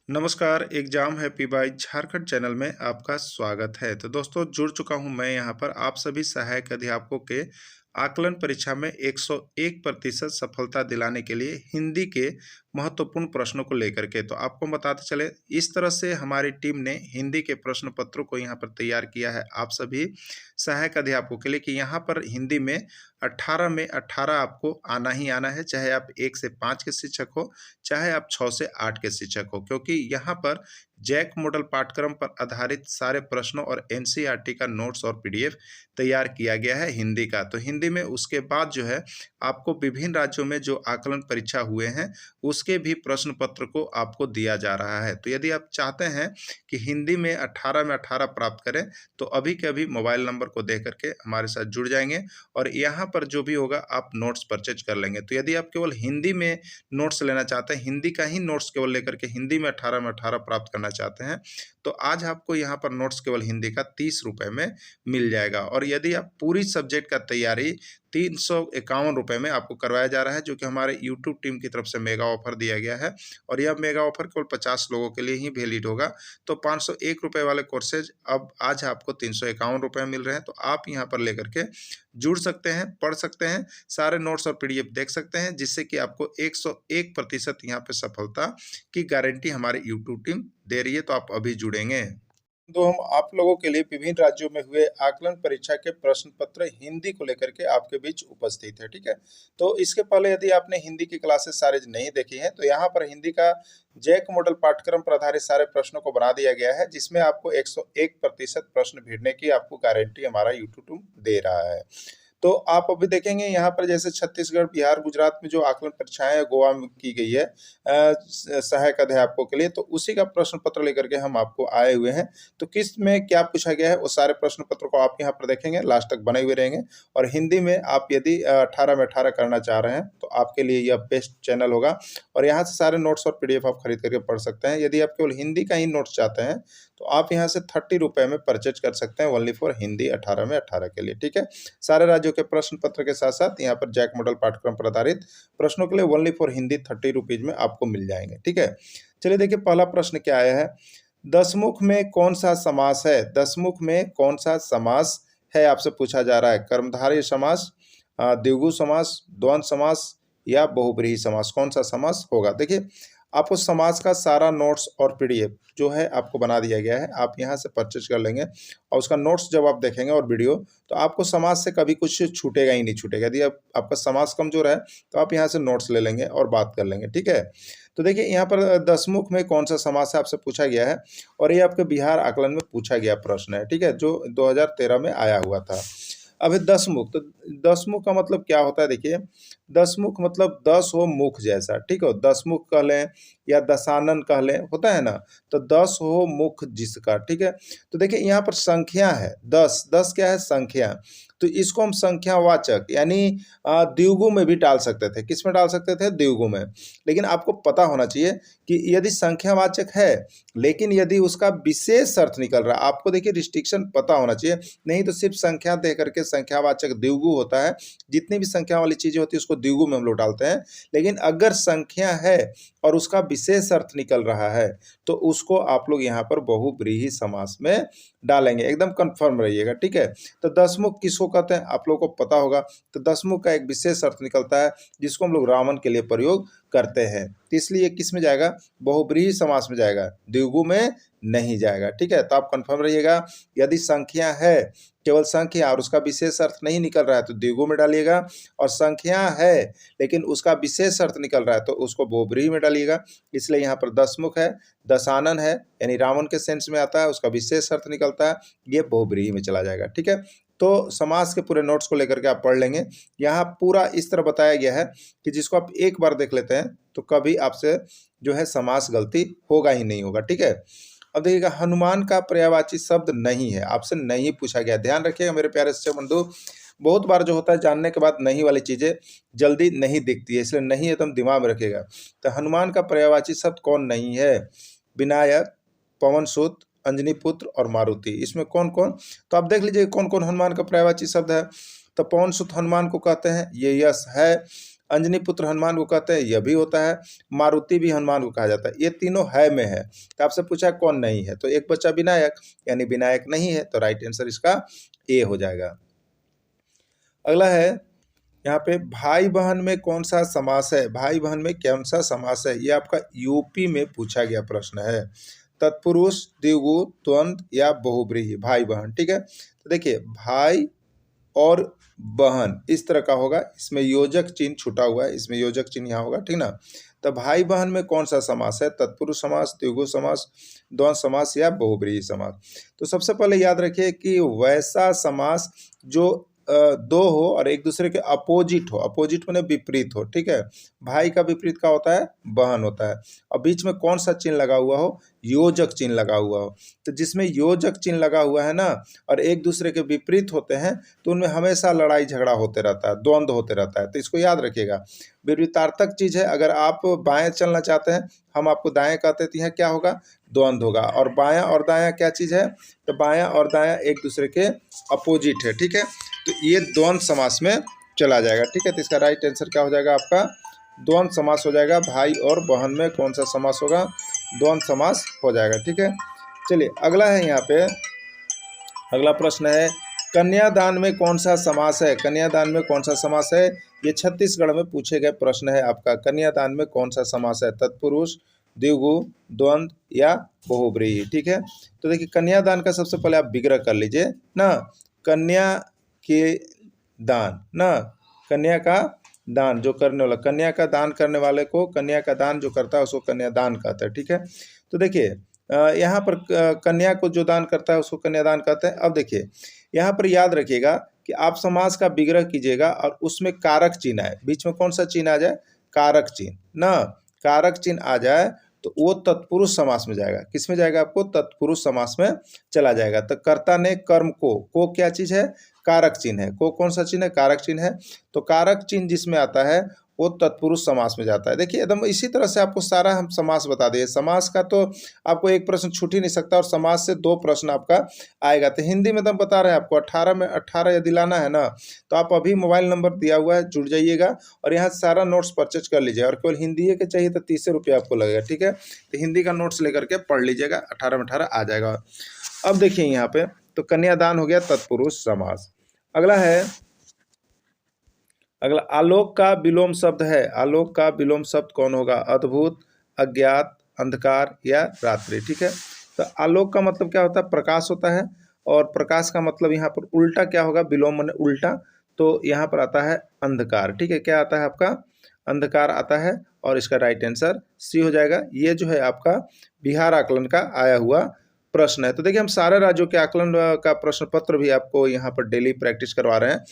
नमस्कार, exam happy by Jharkhand channel में आपका स्वागत है। तो दोस्तों जुड़ चुका हूं मैं यहां पर आप सभी सहायक अध्यापकों के आकलन परीक्षा में 101% सफलता दिलाने के लिए हिंदी के महत्वपूर्ण प्रश्नों को लेकर के। तो आपको बताते चले, इस तरह से हमारी टीम ने हिंदी के प्रश्न पत्रों को यहां पर तैयार किया है आप सभी सहायक अध्यापकों के लिए कि यहां पर हिंदी में 18 में 18 आपको आना ही आना है, चाहे आप 1 से 5 के शिक्षक हो, चाहे आप 6 से 8 के शिक्षक हो, क्योंकि यहाँ पर जैक मॉडल पाठ्यक्रम पर आधारित सारे प्रश्नों और एनसीईआरटी का नोट्स और पीडीएफ तैयार किया गया है हिंदी का। तो हिंदी में उसके बाद जो है आपको विभिन्न राज्यों में जो आकलन परीक्षा हुए हैं उसके भी प्रश्न पत्र को आपको दिया जा रहा है। तो यदि आप चाहते हैं कि हिंदी में 18 में 18 प्राप्त करें तो अभी के अभी मोबाइल नंबर को दे करके हमारे साथ जुड़ जाएंगे और यहाँ पर जो भी होगा आप नोट्स परचेज कर लेंगे। तो यदि आप केवल हिंदी में नोट्स लेना चाहते हैं, हिंदी का ही नोट्स केवल लेकर के हिंदी में 18 में 18 प्राप्त करना चाहते हैं, तो आज आपको यहाँ पर नोट्स केवल हिंदी का 30 रुपये में मिल जाएगा। और यदि आप पूरी सब्जेक्ट का तैयारी 351 रुपये में आपको करवाया जा रहा है, जो कि हमारे यूट्यूब टीम की तरफ से मेगा ऑफर दिया गया है और यह मेगा ऑफर केवल 50 लोगों के लिए ही वैलिड होगा। तो 501 रुपये वाले कोर्सेज अब आज आपको 351 रुपये मिल रहे हैं। तो आप यहाँ पर लेकर के जुड़ सकते हैं, पढ़ सकते हैं, सारे नोट्स और पीडीएफ देख सकते हैं, जिससे कि आपको 101% यहाँ पे सफलता की गारंटी हमारी यूट्यूब टीम दे रही है। तो आप अभी जुड़ेंगे तो हम आप लोगों के लिए विभिन्न राज्यों में हुए आकलन परीक्षा के प्रश्न पत्र हिंदी को लेकर के आपके बीच उपस्थित है। ठीक है, तो इसके पहले यदि आपने हिंदी की क्लासेस सारे नहीं देखी हैं तो यहाँ पर हिंदी का जैक मॉडल पाठ्यक्रम पर आधारित सारे प्रश्नों को बना दिया गया है, जिसमें आपको 101% प्रश्न भेजने की आपको गारंटी हमारा यूट्यूब दे रहा है। तो आप अभी देखेंगे यहाँ पर जैसे छत्तीसगढ़, बिहार, गुजरात में जो आकलन परीक्षाएं गोवा में की गई है सहायक अध्यापकों के लिए, तो उसी का प्रश्न पत्र लेकर के हम आपको आए हुए हैं। तो किस में क्या पूछा गया है वो सारे प्रश्न पत्र को आप यहाँ पर देखेंगे, लास्ट तक बने हुए रहेंगे। और हिंदी में आप यदि 18 में 18 करना चाह रहे हैं तो आपके लिए यह बेस्ट चैनल होगा और यहाँ से सारे नोट्स और पीडीएफ आप खरीद करके पढ़ सकते हैं। यदि आप केवल हिंदी का ही नोट्स चाहते हैं तो आप यहाँ से 30 रुपये में परचेज कर सकते हैं, ओनली फॉर हिंदी 18 में 18 के लिए। ठीक है, सारे राज्यों के प्रश्न पत्र के साथ साथ यहाँ पर जैक मॉडल पाठ्यक्रम पर आधारित प्रश्नों के लिए ओनली फॉर हिंदी 30 रुपीज में आपको मिल जाएंगे। ठीक है, चलिए देखिए पहला प्रश्न क्या आया है। दसमुख में कौन सा समास है? दसमुख में कौन सा समास है आपसे पूछा जा रहा है। कर्मधारय समास, द्विगु समास, द्वंद्व समास या बहुब्रीहि समास, कौन सा समास होगा? देखिए आपको समास का सारा नोट्स और पीडीएफ जो है आपको बना दिया गया है, आप यहाँ से परचेज कर लेंगे और उसका नोट्स जब आप देखेंगे और वीडियो, तो आपको समास से कभी कुछ छूटेगा ही नहीं छूटेगा। यदि आपका समास कमजोर है तो आप यहाँ से नोट्स ले लेंगे और बात कर लेंगे। ठीक है, तो देखिए यहाँ पर दसमुख में कौन सा समास है आपसे पूछा गया है और ये आपके बिहार आकलन में पूछा गया प्रश्न है। ठीक है, जो 2013 में आया हुआ था। अब दसमुख, तो दसमुख का मतलब क्या होता है? देखिए दसमुख मतलब 10 हो मुख जैसा। ठीक है, दसमुख कह लें या दशानन कह लें, होता है ना, तो 10 हो मुख जिसका। ठीक है, तो देखिए यहाँ पर संख्या है 10, 10 क्या है? संख्या। तो इसको हम संख्यावाचक यानी द्विगु में भी डाल सकते थे। किस में डाल सकते थे? द्विगु में। लेकिन आपको पता होना चाहिए कि यदि संख्यावाचक है लेकिन यदि उसका विशेष अर्थ निकल रहा है, आपको देखिए रिस्ट्रिक्शन पता होना चाहिए, नहीं तो सिर्फ संख्या दे करके संख्यावाचक द्विगु होता है। जितनी भी संख्या वाली चीजें होती है उसको द्विगु में हम लोग डालते हैं। लेकिन अगर संख्या है और उसका विशेष अर्थ निकल रहा है तो उसको आप लोग यहाँ पर बहुब्रीहि समास में डालेंगे। एकदम कंफर्म रहिएगा। ठीक है, तो दसमुख किसको कहते हैं आप लोगों को पता होगा। तो दसमुख का एक विशेष अर्थ निकलता है जिसको हम लोग रावण के लिए प्रयोग करते हैं, तो इसलिए किस में जाएगा? बहुब्रीहि समास में जाएगा, द्विगु में नहीं जाएगा। ठीक है, तो आप कंफर्म रहिएगा। यदि संख्या है, केवल संख्या और उसका विशेष अर्थ नहीं निकल रहा है तो द्विगु में डालिएगा, और संख्या है लेकिन उसका विशेष अर्थ निकल रहा है तो उसको बहुब्रीहि में डालिएगा। इसलिए यहाँ पर दसमुख है, दशानन है यानी रावण के सेंस में आता है, उसका विशेष अर्थ निकलता है, ये बहुब्रीहि में चला जाएगा। ठीक है, तो समास के पूरे नोट्स को लेकर के आप पढ़ लेंगे। यहाँ पूरा इस तरह बताया गया है कि जिसको आप एक बार देख लेते हैं तो कभी आपसे जो है समास गलती होगा ही नहीं होगा। ठीक है, अब देखिएगा हनुमान का पर्यायवाची शब्द नहीं है, आपसे नहीं पूछा गया। ध्यान रखिएगा मेरे प्यारे शिक्षक बंधु, बहुत बार जो होता है जानने के बाद नहीं वाली चीजें जल्दी नहीं दिखती है, इसलिए नहीं है तो हम दिमाग में रखिएगा। तो हनुमान का पर्यायवाची शब्द कौन नहीं है? विनायक, पवन सुत, अंजनी पुत्र और मारुति। इसमें कौन कौन? तो आप देख लीजिए कौन कौन हनुमान का पर्यायवाची शब्द है। तो पवन सुत हनुमान को कहते हैं, ये यश है। अंजनी पुत्र हनुमान को कहते हैं, यह भी होता है। मारुति भी हनुमान को कहा जाता है। ये तीनों है में है। तो आपसे पूछा कौन नहीं है, तो एक बच्चा विनायक, यानी विनायक नहीं है, तो राइट आंसर इसका ए हो जाएगा। अगला है यहाँ पे भाई बहन में कौन सा समास है, भाई बहन में कौन सा समास है, ये आपका यूपी में पूछा गया प्रश्न है। तत्पुरुष, द्विगु, द्वंद्व या बहुव्रीहि, भाई बहन। ठीक है, तो देखिए भाई और बहन इस तरह का होगा, इसमें योजक चिन्ह छुटा हुआ है, इसमें योजक चिन्ह यहाँ होगा, ठीक ना। तो भाई बहन में कौन सा समास है, तत्पुरुष समास, द्विगु समास, द्वंद्व समास या बहुव्रीहि समास। तो सबसे पहले याद रखिए कि वैसा समास जो दो हो और एक दूसरे के अपोजिट हो, अपोजिट माने विपरीत हो। ठीक है, भाई का विपरीत क्या होता है, बहन होता है। और बीच में कौन सा चिन्ह लगा हुआ हो, योजक चिन्ह लगा हुआ हो। तो जिसमें योजक चिन्ह लगा हुआ है ना और एक दूसरे के विपरीत होते हैं, तो उनमें हमेशा लड़ाई झगड़ा होते रहता है, द्वंद्व होते रहता है। तो इसको याद रखिएगा, विपरीतार्थक चीज है। अगर आप बाएं चलना चाहते हैं, हम आपको दाएं कहते थे, यहाँ क्या होगा, द्वंद्व होगा। और बायां और दायां क्या चीज है, तो बायां और दायां एक दूसरे के अपोजिट है। ठीक है, तो ये द्वंद्व समास में चला जाएगा। ठीक है, तो इसका राइट आंसर क्या हो जाएगा, आपका द्वंद्व समास हो जाएगा। भाई और बहन में कौन सा समास होगा, द्वंद्व समास हो जाएगा। ठीक है, चलिए अगला है, यहाँ पे अगला प्रश्न है, कन्यादान में कौन सा समास है, कन्यादान में कौन सा समास है। ये छत्तीसगढ़ में पूछे गए प्रश्न है आपका, कन्यादान में कौन सा समास है, तत्पुरुष, द्विगु, द्वंद्व या बहुव्रीहि। ठीक है, तो देखिए कन्यादान का सबसे पहले आप विग्रह कर लीजिए ना, कन्या के दान ना, कन्या का दान जो करने वाला, कन्या का दान करने वाले को, कन्या का दान जो करता है उसको कन्यादान कहता है। ठीक है, तो देखिए यहाँ पर कन्या को जो दान करता है उसको कन्यादान कहते हैं। अब देखिए यहाँ पर याद रखिएगा कि आप समास का विग्रह कीजिएगा और उसमें कारक चिन्ह आए, बीच में कौन सा चिन्ह आ जाए, कारक चिन्ह ना, कारक चिन्ह आ जाए तो वो तत्पुरुष समास में जाएगा। किस में जाएगा, आपको तत्पुरुष समास में चला जाएगा। तो कर्ता ने कर्म को क्या चीज है, कारक चिन्ह है। को कौन सा चिन्ह है, कारक चिन्ह है। तो कारक चिन्ह जिसमें आता है वो तत्पुरुष समास में जाता है। देखिए एकदम इसी तरह से आपको सारा हम समास बता दिए। समास का तो आपको एक प्रश्न छूट ही नहीं सकता और समास से 2 प्रश्न आपका आएगा। तो हिंदी में तो हम बता रहे हैं आपको 18 में 18 यदि लाना है ना, तो आप अभी मोबाइल नंबर दिया हुआ है, जुड़ जाइएगा और यहाँ सारा नोट्स परचेज कर लीजिए। और केवल हिंदी के चाहिए तो 30 रुपये आपको लगेगा। ठीक है, तो हिंदी का नोट्स लेकर के पढ़ लीजिएगा, 18 में 18 आ जाएगा। अब देखिए यहाँ पे तो कन्यादान हो गया तत्पुरुष समास। अगला है, अगला आलोक का विलोम शब्द है, आलोक का विलोम शब्द कौन होगा, अद्भुत, अज्ञात, अंधकार या रात्रि। ठीक है, तो आलोक का मतलब क्या होता है, प्रकाश होता है। और प्रकाश का मतलब यहाँ पर उल्टा क्या होगा, विलोम माने उल्टा, तो यहाँ पर आता है अंधकार। ठीक है, क्या आता है आपका, अंधकार आता है। और इसका राइट आंसर सी हो जाएगा। ये जो है आपका बिहार आकलन का आया हुआ प्रश्न है। तो देखिए हम सारे राज्यों के आकलन का प्रश्न पत्र भी आपको यहाँ पर डेली प्रैक्टिस करवा रहे हैं,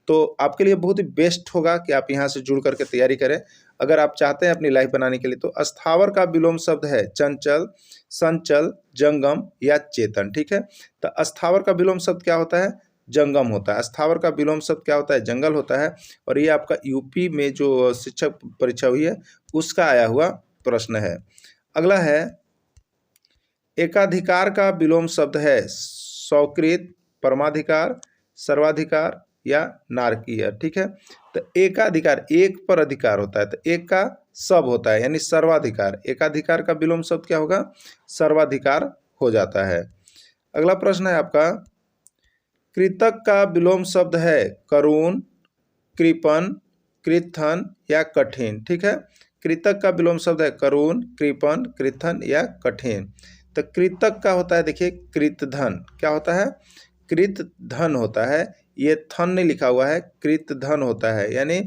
तो आपके लिए बहुत ही बेस्ट होगा कि आप यहाँ से जुड़ करके तैयारी करें। अगर आप चाहते हैं अपनी लाइफ बनाने के लिए, तो स्थावर का विलोम शब्द है चंचल, संचल, जंगम या चेतन। ठीक है, तो स्थावर का विलोम शब्द क्या होता है, जंगम होता है। स्थावर का विलोम शब्द क्या होता है, जंगल होता है। और ये आपका यूपी में जो शिक्षक परीक्षा हुई है उसका आया हुआ प्रश्न है। अगला है, एकाधिकार का विलोम शब्द है स्वकृत, परमाधिकार, सर्वाधिकार या नारकीय। ठीक है, तो एकाधिकार एक पर अधिकार होता है, तो एक का सब होता है यानी सर्वाधिकार। एकाधिकार का विलोम शब्द क्या होगा, सर्वाधिकार हो जाता है। अगला प्रश्न है आपका, कृतक का विलोम शब्द है करुण, कृपण, कृथन या कठिन। ठीक है, कृतक का विलोम शब्द है करुण, कृपण, कृथन या कठिन। तो कृतक का होता है देखिए कृतधन, क्या होता है, कृतधन होता है। ये थन नहीं लिखा हुआ है, कृतधन होता है, यानी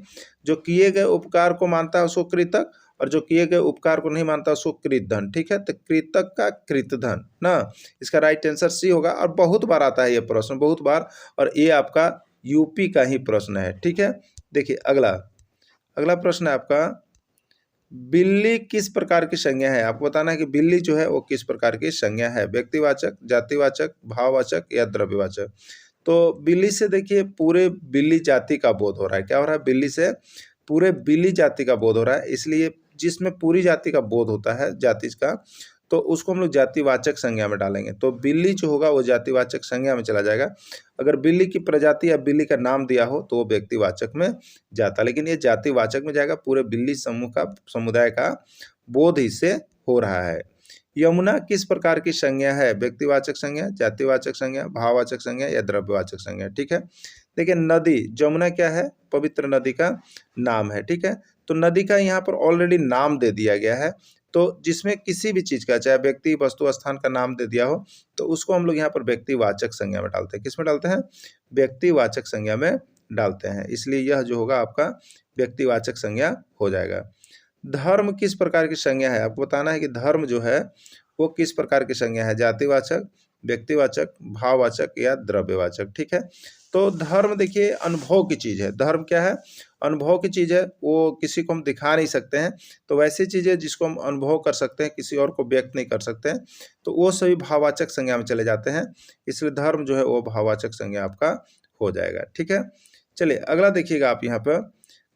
जो किए गए उपकार को मानता है उसको कृतक, और जो किए गए उपकार को नहीं मानता उसको कृतधन। ठीक है, तो कृतक का कृतधन ना, इसका राइट आंसर सी होगा। और बहुत बार आता है ये प्रश्न, बहुत बार, और ये आपका यूपी का ही प्रश्न है। ठीक है, देखिए अगला प्रश्न है आपका, बिल्ली किस प्रकार की संज्ञा है। आपको बताना है कि बिल्ली जो है वो किस प्रकार की संज्ञा है, व्यक्तिवाचक, जातिवाचक, भाववाचक या द्रव्यवाचक। तो बिल्ली से देखिए पूरे बिल्ली जाति का बोध हो रहा है। क्या हो रहा है, बिल्ली से पूरे बिल्ली जाति का बोध हो रहा है। इसलिए जिसमें पूरी जाति का बोध होता है, जाति का, तो उसको हम लोग जातिवाचक संज्ञा में डालेंगे। तो बिल्ली जो होगा वो जातिवाचक संज्ञा में चला जाएगा। अगर बिल्ली की प्रजाति या बिल्ली का नाम दिया हो तो वो व्यक्तिवाचक में जाता, लेकिन ये जातिवाचक में जाएगा। पूरे बिल्ली समूह का समुदाय का बोध इससे हो रहा है। यमुना किस प्रकार की संज्ञा है? व्यक्तिवाचक संज्ञा, जातिवाचक संज्ञा, भाववाचक संज्ञा या द्रव्यवाचक संज्ञा। ठीक है, देखिए नदी, जमुना क्या है? पवित्र नदी का नाम है। ठीक है, तो नदी का यहाँ पर ऑलरेडी नाम दे दिया गया है। तो जिसमें किसी भी चीज का, चाहे व्यक्ति, वस्तु, स्थान का नाम दे दिया हो, तो उसको हम लोग यहाँ पर व्यक्तिवाचक संज्ञा में डालते हैं। किस में डालते हैं? व्यक्तिवाचक संज्ञा में डालते हैं। इसलिए यह जो होगा आपका व्यक्तिवाचक संज्ञा हो जाएगा। धर्म किस प्रकार की संज्ञा है? आपको बताना है कि धर्म जो है वो किस प्रकार की संज्ञा है? जातिवाचक, व्यक्तिवाचक, भाववाचक या द्रव्यवाचक। ठीक है, तो धर्म देखिए अनुभव की चीज है। धर्म क्या है? अनुभव की चीज है। वो किसी को हम दिखा नहीं सकते हैं, तो वैसी चीजें जिसको हम अनुभव कर सकते हैं, किसी और को व्यक्त नहीं कर सकते हैं, तो वो सभी भाववाचक संज्ञा में चले जाते हैं। इसलिए धर्म जो है वो भाववाचक संज्ञा आपका हो जाएगा। ठीक है, चलिए अगला देखिएगा आप यहाँ पर,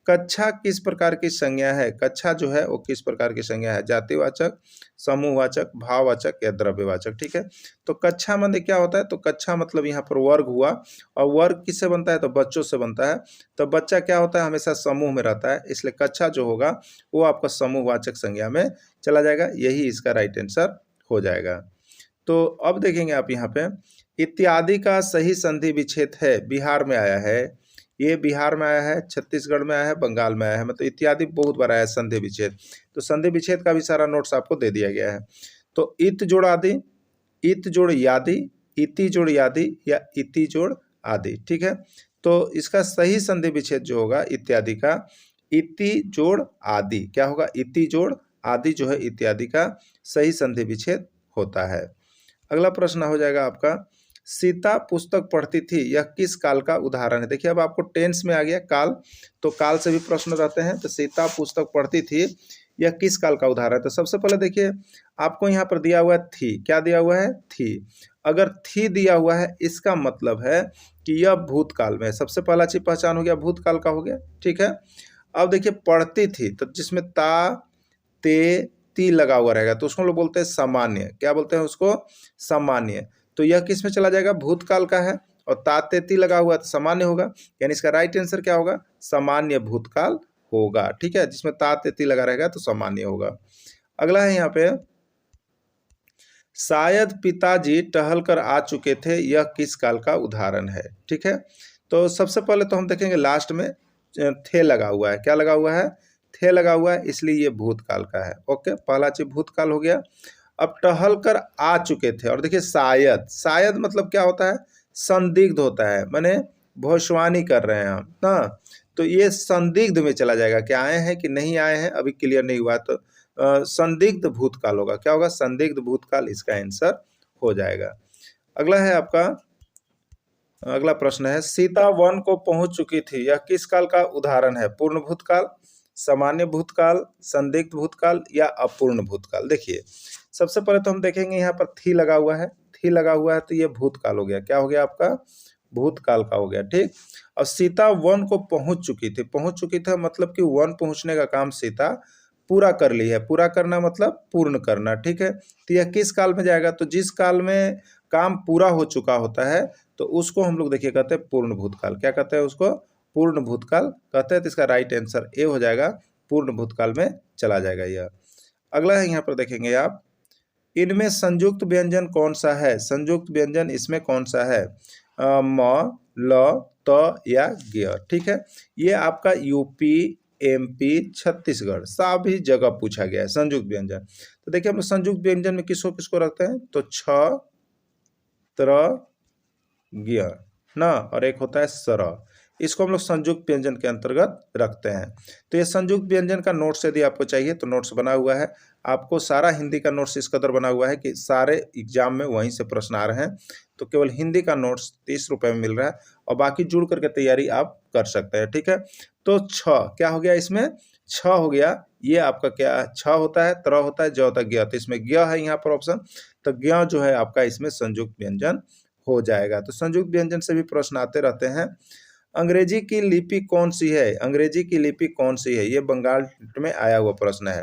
कक्षा किस प्रकार की संज्ञा है? कक्षा जो है वो किस प्रकार की संज्ञा है? जातिवाचक, समूहवाचक, भाववाचक या द्रव्यवाचक। ठीक है, तो कक्षा मतलब क्या होता है? तो कक्षा मतलब यहाँ पर वर्ग हुआ, और वर्ग किससे बनता है? तो बच्चों से बनता है। तो बच्चा क्या होता है? हमेशा समूह में रहता है, इसलिए कक्षा जो होगा वो आपका समूहवाचक संज्ञा में चला जाएगा। यही इसका राइट आंसर हो जाएगा। तो अब देखेंगे आप यहाँ पे, इत्यादि का सही संधि विच्छेद है, बिहार में आया है, ये बिहार में आया है, छत्तीसगढ़ में आया है, बंगाल में आया है, मतलब इत्यादि बहुत बार आया है संधि विच्छेद। तो संधि विच्छेद का भी सारा नोट्स आपको दे दिया गया है। तो इत जोड़ आदि, इत जोड़ यादि, इति जोड़ यादि या इति जोड़ आदि। ठीक है, तो इसका सही संधि विच्छेद जो होगा इत्यादि का, इति जोड़ आदि। क्या होगा? इति जोड़ आदि जो है इत्यादि का सही संधि विच्छेद होता है। अगला प्रश्न हो जाएगा आपका, सीता पुस्तक पढ़ती थी, यह किस काल का उदाहरण है? देखिए अब आपको टेंस में आ गया काल, तो काल से भी प्रश्न रहते हैं। तो सीता पुस्तक पढ़ती थी, यह किस काल का उदाहरण है? तो सबसे पहले देखिए आपको यहाँ पर दिया हुआ है थी। क्या दिया हुआ है? थी। अगर थी दिया हुआ है इसका मतलब है कि यह भूतकाल में। सबसे पहला चीज पहचान हो गया, भूतकाल का हो गया। ठीक है, अब देखिए पढ़ती थी, तो जिसमें ता, ते, ती लगा हुआ रहेगा तो उसको हम लोग बोलते हैं सामान्य। क्या बोलते हैं उसको? सामान्य। तो यह किस में चला जाएगा? भूतकाल का है, और तातेती लगा हुआ तो सामान्य होगा, यानी इसका राइट आंसर क्या होगा? सामान्य भूतकाल होगा। ठीक है, जिसमें तातेती लगा रहेगा तो सामान्य होगा। अगला है यहाँ पे, शायद पिताजी टहल कर आ चुके थे, यह किस काल का उदाहरण है? ठीक है, तो सबसे पहले तो हम देखेंगे लास्ट में थे लगा हुआ है। क्या लगा हुआ है? थे लगा हुआ है, इसलिए ये भूतकाल का है। ओके, पहला चीज भूतकाल हो गया। अब टहल कर आ चुके थे, और देखिए शायद, शायद मतलब क्या होता है? संदिग्ध होता है, माने भविष्यवाणी कर रहे हैं हम ना, तो ये संदिग्ध में चला जाएगा कि आए हैं कि नहीं आए हैं, अभी क्लियर नहीं हुआ। तो संदिग्ध भूतकाल होगा। क्या होगा? संदिग्ध भूतकाल इसका आंसर हो जाएगा। अगला है आपका, अगला प्रश्न है, सीता वन को पहुंच चुकी थी, यह किस काल का उदाहरण है? पूर्ण भूतकाल, सामान्य भूतकाल, संदिग्ध भूतकाल या अपूर्ण भूतकाल। देखिए सबसे पहले तो हम देखेंगे यहाँ पर थी लगा हुआ है, थी लगा हुआ है तो ये भूतकाल हो गया। क्या हो गया आपका? भूतकाल का हो गया। ठीक, और सीता वन को पहुंच चुकी थी, पहुंच चुकी थी मतलब कि वन पहुंचने का काम सीता पूरा कर ली है। पूरा करना मतलब पूर्ण करना। ठीक है, तो यह किस काल में जाएगा? तो जिस काल में काम पूरा हो चुका होता है तो उसको हम लोग देखिए कहते हैं पूर्ण भूतकाल। क्या कहते हैं उसको? पूर्ण भूतकाल कहते हैं। तो इसका राइट आंसर ए हो जाएगा, पूर्ण भूतकाल में चला जाएगा यह। अगला है यहाँ पर देखेंगे आप, इनमें संयुक्त व्यंजन कौन सा है? संयुक्त व्यंजन इसमें कौन सा है? म, ल, त या ग। ठीक है, ये आपका यूपी, एमपी, छत्तीसगढ़ सभी जगह पूछा गया है संयुक्त व्यंजन। तो देखिए हम संयुक्त व्यंजन में किसको किसको रखते हैं? तो छ, त्र, ज्ञ ना, और एक होता है सर, इसको हम लोग संयुक्त व्यंजन के अंतर्गत रखते हैं। तो ये संयुक्त व्यंजन का नोट्स यदि आपको चाहिए तो नोट्स बना हुआ है। आपको सारा हिंदी का नोट्स इस कदर बना हुआ है कि सारे एग्जाम में वहीं से प्रश्न आ रहे हैं। तो केवल हिंदी का नोट्स 30 रुपये में मिल रहा है, और बाकी जुड़ करके तैयारी आप कर सकते हैं। ठीक है, तो छ क्या हो गया इसमें? छ हो गया। ये आपका क्या छ होता है? त्र होता है, ज होता है, ज्ञ। तो इसमें ज्ञ है यहाँ पर ऑप्शन, तो ज्ञ जो है आपका इसमें संयुक्त व्यंजन हो जाएगा। तो संयुक्त व्यंजन से भी प्रश्न आते रहते हैं। अंग्रेजी की लिपि कौन सी है? अंग्रेजी की लिपि कौन सी है? ये बंगाल में आया हुआ प्रश्न है।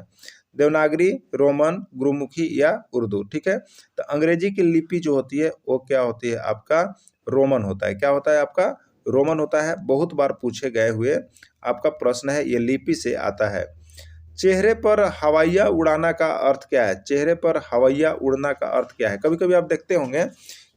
देवनागरी, रोमन, गुरुमुखी या उर्दू। ठीक है, तो अंग्रेजी की लिपि जो होती है वो क्या होती है, आपका रोमन होता है। क्या होता है आपका, रोमन होता है। बहुत बार पूछे गए हुए आपका प्रश्न है, ये लिपि से आता है। चेहरे पर हवाइया उड़ाना का अर्थ क्या है, चेहरे पर हवाइया उड़ना का अर्थ क्या है। कभी कभी आप देखते होंगे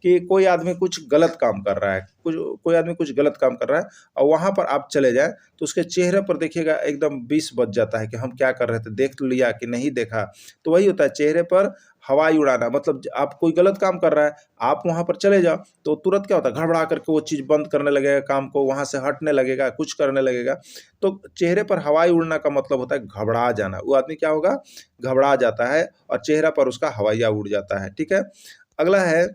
कि कोई आदमी कुछ गलत काम कर रहा है, कोई आदमी कुछ गलत काम कर रहा है और वहां पर आप चले जाए तो उसके चेहरे पर देखिएगा एकदम 20 बज जाता है कि हम क्या कर रहे थे, देख लिया कि नहीं देखा। तो वही होता है, चेहरे पर हवाई उड़ाना मतलब आप कोई गलत काम कर रहा है, आप वहां पर चले जाओ तो तुरंत क्या होता है, घबरा करके वो चीज़ बंद करने लगेगा, काम को वहां से हटने लगेगा, कुछ करने लगेगा। तो चेहरे पर हवाई उड़ना का मतलब होता है घबरा जाना। वो आदमी क्या होगा, घबरा जाता है और चेहरा पर उसका हवाइया उड़ जाता है। ठीक है, अगला है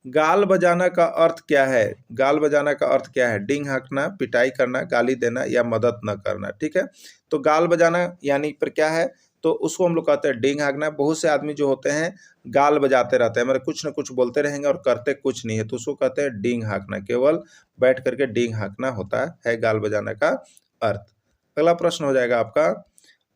गाल बजाना का अर्थ क्या है। गाल बजाना का अर्थ क्या है, डींग हाँकना, पिटाई करना, गाली देना या मदद न करना। ठीक है, तो गाल बजाना यानी पर क्या है, तो उसको हम लोग कहते हैं डींग हाँकना। बहुत से आदमी जो होते हैं गाल बजाते रहते हैं, मतलब कुछ ना कुछ बोलते रहेंगे और करते कुछ नहीं है, तो उसको कहते हैं डींग हाँकना। केवल बैठ करके डींग हाँकना होता है गाल बजाने का अर्थ। अगला प्रश्न हो जाएगा आपका,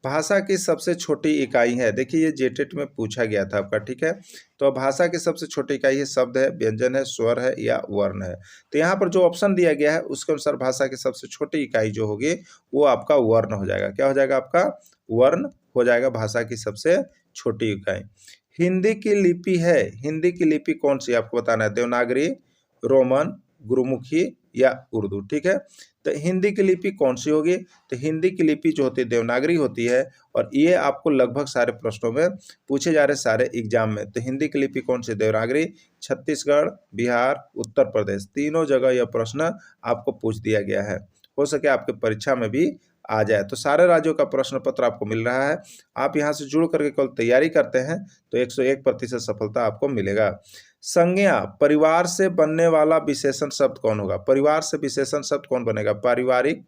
भाषा की सबसे छोटी इकाई है। देखिए ये जेटेट में पूछा गया था आपका। ठीक है, तो भाषा की सबसे छोटी इकाई है शब्द है, व्यंजन है, स्वर है या वर्ण है। तो यहाँ पर जो ऑप्शन दिया गया है उसके अनुसार भाषा की सबसे छोटी इकाई जो होगी वो आपका वर्ण हो जाएगा। क्या हो जाएगा आपका, वर्ण हो जाएगा भाषा की सबसे छोटी इकाई। हिंदी की लिपि है, हिंदी की लिपि कौन सी आपको बताना है, देवनागरी, रोमन, गुरुमुखी या उर्दू। ठीक है, तो हिंदी की लिपि कौन सी होगी, तो हिंदी की लिपि जो होती है देवनागरी होती है और ये आपको लगभग सारे प्रश्नों में पूछे जा रहे सारे एग्जाम में। तो हिंदी की लिपि कौन सी, देवनागरी। छत्तीसगढ़, बिहार, उत्तर प्रदेश, तीनों जगह यह प्रश्न आपको पूछ दिया गया है, हो सके आपके परीक्षा में भी आ जाए। तो सारे राज्यों का प्रश्न पत्र आपको मिल रहा है, आप यहाँ से जुड़ करके कल तैयारी करते हैं तो 101% सफलता आपको मिलेगा। संज्ञा, परिवार से बनने वाला विशेषण शब्द कौन होगा, परिवार से विशेषण शब्द कौन बनेगा, पारिवारिक,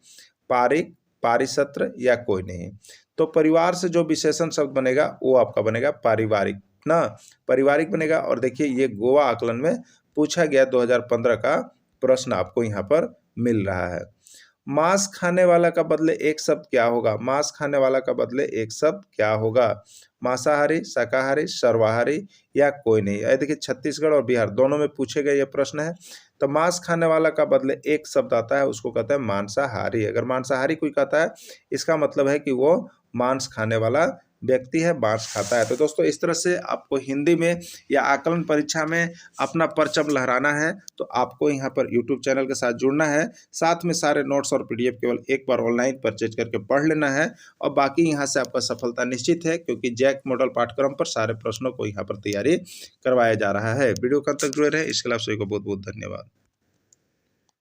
पारिक, पारिसत्र या कोई नहीं। तो परिवार से जो विशेषण शब्द बनेगा वो आपका बनेगा पारिवारिक ना, पारिवारिक बनेगा। और देखिए ये गोवा आकलन में पूछा गया 2015 का प्रश्न आपको यहाँ पर मिल रहा है। मांस खाने वाला का बदले एक शब्द क्या होगा, मांस खाने वाला का बदले एक शब्द क्या होगा, मांसाहारी, शाकाहारी, सर्वाहारी या कोई नहीं। ये देखिए छत्तीसगढ़ और बिहार दोनों में पूछे गए ये प्रश्न है। तो मांस खाने वाला का बदले एक शब्द आता है, उसको कहते हैं मांसाहारी। अगर मांसाहारी कोई कहता है इसका मतलब है कि वो मांस खाने वाला व्यक्ति है, मांस खाता है। तो दोस्तों इस तरह से आपको हिंदी में या आकलन परीक्षा में अपना परचम लहराना है तो आपको यहाँ पर यूट्यूब चैनल के साथ जुड़ना है। साथ में सारे नोट्स और पीडीएफ केवल एक बार ऑनलाइन परचेज करके पढ़ लेना है और बाकी यहाँ से आपका सफलता निश्चित है, क्योंकि जैक मॉडल पाठ्यक्रम पर सारे प्रश्नों को यहाँ पर तैयारी करवाया जा रहा है। वीडियो कब तक जुड़े रहे इसके लिए आप सभी को बहुत बहुत धन्यवाद।